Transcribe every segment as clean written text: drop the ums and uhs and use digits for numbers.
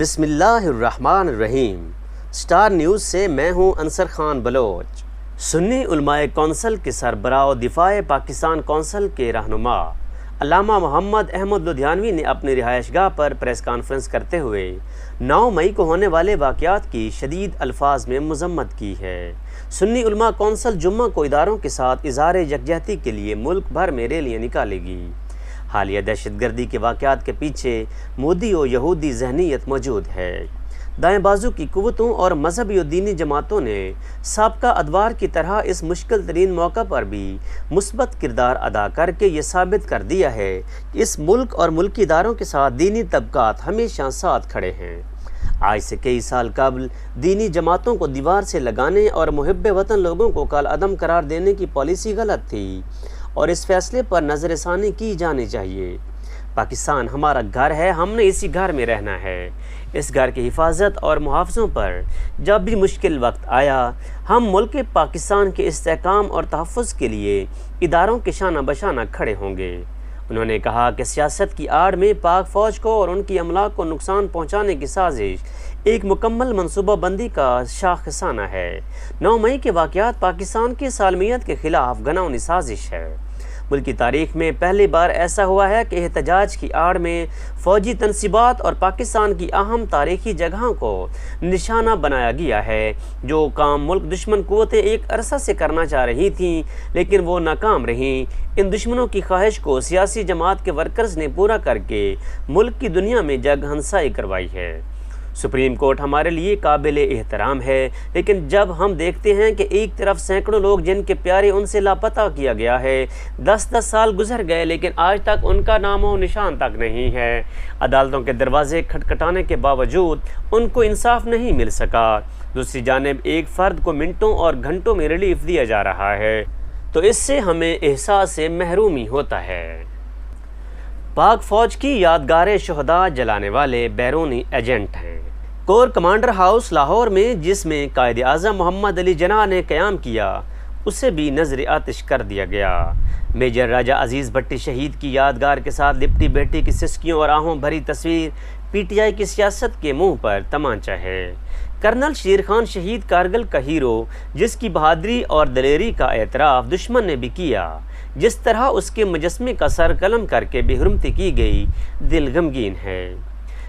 بسم اللہ الرحمن الرحیم۔ سٹار نیوز سے میں ہوں انصر خان بلوچ۔ سنی علماء کونسل کے سربراہ و دفاع پاکستان کونسل کے رہنما علامہ محمد احمد لدھیانوی نے اپنی رہائش گاہ پر پریس کانفرنس کرتے ہوئے 9 مئی کو ہونے والے واقعات کی شدید الفاظ میں مذمت کی ہے۔ سنی علماء کونسل جمعہ کو اداروں کے ساتھ اظہار یکجہتی کے لیے ملک بھر میں ریلیاں نکالے گی۔ حالیہ دہشت گردی کے واقعات کے پیچھے مودی و یہودی ذہنیت موجود ہے۔ دائیں بازو کی قوتوں اور مذہبی و دینی جماعتوں نے سابقہ ادوار کی طرح اس مشکل ترین موقع پر بھی مثبت کردار ادا کر کے یہ ثابت کر دیا ہے کہ اس ملک اور ملکی اداروں کے ساتھ دینی طبقات ہمیشہ ساتھ کھڑے ہیں۔ آج سے کئی سال قبل دینی جماعتوں کو دیوار سے لگانے اور محب وطن لوگوں کو کالعدم قرار دینے کی پالیسی غلط تھی اور اس فیصلے پر نظر ثانی کی جانی چاہیے۔ پاکستان ہمارا گھر ہے، ہم نے اسی گھر میں رہنا ہے۔ اس گھر کی حفاظت اور محافظوں پر جب بھی مشکل وقت آیا، ہم ملک پاکستان کے استحکام اور تحفظ کے لیے اداروں کے شانہ بشانہ کھڑے ہوں گے۔ انہوں نے کہا کہ سیاست کی آڑ میں پاک فوج کو اور ان کی املاک کو نقصان پہنچانے کی سازش ایک مکمل منصوبہ بندی کا شاخسانہ ہے۔ 9 مئی کے واقعات پاکستان کی سالمیت کے خلاف گھناؤنی سازش ہے۔ ملک کی تاریخ میں پہلی بار ایسا ہوا ہے کہ احتجاج کی آڑ میں فوجی تنصیبات اور پاکستان کی اہم تاریخی جگہوں کو نشانہ بنایا گیا ہے۔ جو کام ملک دشمن قوتیں ایک عرصہ سے کرنا چاہ رہی تھیں لیکن وہ ناکام رہیں، ان دشمنوں کی خواہش کو سیاسی جماعت کے ورکرز نے پورا کر کے ملک کی دنیا میں جگ ہنسائی کروائی ہے۔ سپریم کورٹ ہمارے لیے قابل احترام ہے، لیکن جب ہم دیکھتے ہیں کہ ایک طرف سینکڑوں لوگ جن کے پیارے ان سے لاپتہ کیا گیا ہے، 10 سال گزر گئے لیکن آج تک ان کا نام و نشان تک نہیں ہے، عدالتوں کے دروازے کھٹکھٹانے کے باوجود ان کو انصاف نہیں مل سکا، دوسری جانب ایک فرد کو منٹوں اور گھنٹوں میں ریلیف دیا جا رہا ہے، تو اس سے ہمیں احساس سے محرومی ہوتا ہے۔ پاک فوج کی یادگار شہداء جلانے والے بیرونی ایجنٹ ہیں۔ کور کمانڈر ہاؤس لاہور میں جس میں قائد اعظم محمد علی جناح نے قیام کیا، اسے بھی نظر آتش کر دیا گیا۔ میجر راجہ عزیز بھٹی شہید کی یادگار کے ساتھ لپٹی بیٹی کی سسکیوں اور آہوں بھری تصویر پی ٹی آئی کی سیاست کے منہ پر تمانچہ ہے۔ کرنل شیر خان شہید کارگل کا ہیرو، جس کی بہادری اور دلیری کا اعتراف دشمن نے بھی کیا، جس طرح اس کے مجسمے کا سر قلم کر کے بے حرمتی کی گئی، دل غمگین ہے۔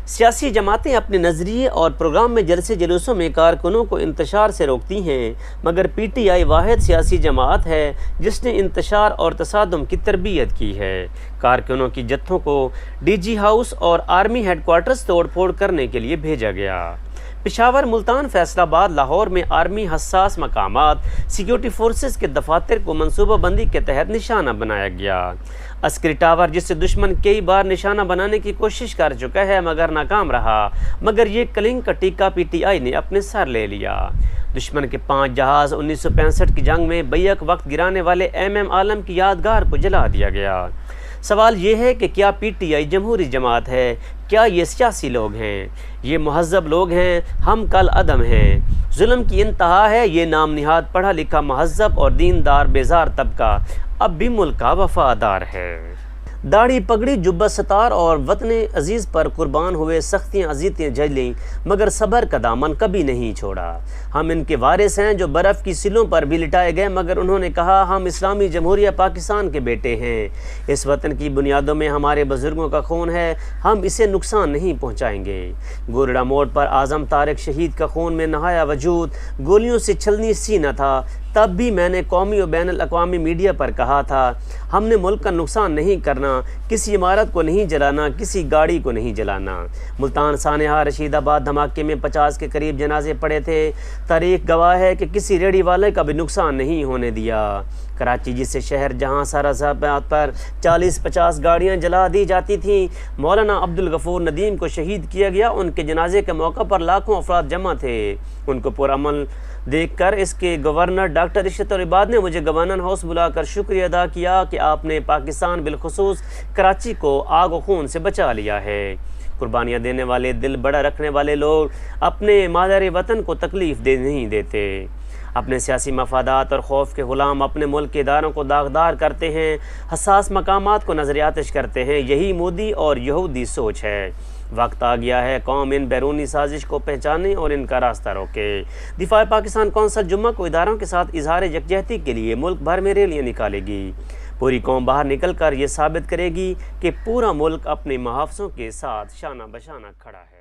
سیاسی جماعتیں اپنے نظریے اور پروگرام میں جلسے جلوسوں میں کارکنوں کو انتشار سے روکتی ہیں، مگر پی ٹی آئی واحد سیاسی جماعت ہے جس نے انتشار اور تصادم کی تربیت کی ہے۔ کارکنوں کی جتھوں کو ڈی جی ہاؤس اور آرمی ہیڈ کوارٹرز توڑ پھوڑ کرنے کے لیے بھیجا گیا۔ پشاور، ملتان، فیصل آباد، لاہور میں آرمی حساس مقامات، سیکیورٹی فورسز کے دفاتر کو منصوبہ بندی کے تحت نشانہ بنایا گیا۔ عسکری ٹاور، جسے دشمن کئی بار نشانہ بنانے کی کوشش کر چکا ہے مگر ناکام رہا، مگر یہ کلنگ کا ٹیکہ پی ٹی آئی نے اپنے سر لے لیا۔ دشمن کے 5 جہاز 1965 کی جنگ میں بیک وقت گرانے والے ایم عالم کی یادگار کو جلا دیا گیا۔ سوال یہ ہے کہ کیا پی ٹی آئی جمہوری جماعت ہے؟ کیا یہ سیاسی لوگ ہیں؟ یہ مہذب لوگ ہیں؟ ہم کل عدم ہیں۔ ظلم کی انتہا ہے۔ یہ نام نہاد پڑھا لکھا مہذب اور دیندار بیزار طبقہ اب بھی ملک کا وفادار ہے۔ داڑھی پگڑی، جبہ ستار اور وطن عزیز پر قربان ہوئے، سختیاں اذیتیں جھیلیں مگر صبر کا دامن کبھی نہیں چھوڑا۔ ہم ان کے وارث ہیں جو برف کی سلوں پر بھی لٹائے گئے مگر انہوں نے کہا ہم اسلامی جمہوریہ پاکستان کے بیٹے ہیں، اس وطن کی بنیادوں میں ہمارے بزرگوں کا خون ہے، ہم اسے نقصان نہیں پہنچائیں گے۔ گورڑا موڑ پر اعظم طارق شہید کا خون میں نہایا وجود، گولیوں سے چھلنی سی نہ تھا، تب بھی میں نے قومی و بین الاقوامی میڈیا پر کہا تھا ہم نے ملک کا نقصان نہیں کرنا، کسی عمارت کو نہیں جلانا، کسی گاڑی کو نہیں جلانا۔ ملتان، سانحہ، رشید آباد دھماکے میں 50 کے قریب جنازے پڑے تھے، تاریخ گواہ ہے کہ کسی ریڑھی والے کا بھی نقصان نہیں ہونے دیا۔ کراچی جیسے شہر جہاں سرحد پر 40-50 گاڑیاں جلا دی جاتی تھیں، مولانا عبدالغفور ندیم کو شہید کیا گیا، ان کے جنازے کے موقع پر لاکھوں افراد جمع تھے۔ ان کو پرامن دیکھ کر اس کے گورنر ڈاکٹر عشرت العباد نے مجھے گورنر ہاؤس بلا کر شکریہ ادا کیا کہ آپ نے پاکستان بالخصوص کراچی کو آگ و خون سے بچا لیا ہے۔ قربانیاں دینے والے، دل بڑا رکھنے والے لوگ اپنے مادر وطن کو تکلیف نہیں دیتے۔ اپنے سیاسی مفادات اور خوف کے غلام اپنے ملک کے اداروں کو داغدار کرتے ہیں، حساس مقامات کو نظر آتش کرتے ہیں۔ یہی مودی اور یہودی سوچ ہے۔ وقت آ گیا ہے قوم ان بیرونی سازش کو پہچانے اور ان کا راستہ روکے۔ دفاع پاکستان کونسل جمعہ کو اداروں کے ساتھ اظہار یکجہتی کے لیے ملک بھر میں ریلیاں نکالے گی۔ پوری قوم باہر نکل کر یہ ثابت کرے گی کہ پورا ملک اپنے محافظوں کے ساتھ شانہ بشانہ کھڑا ہے۔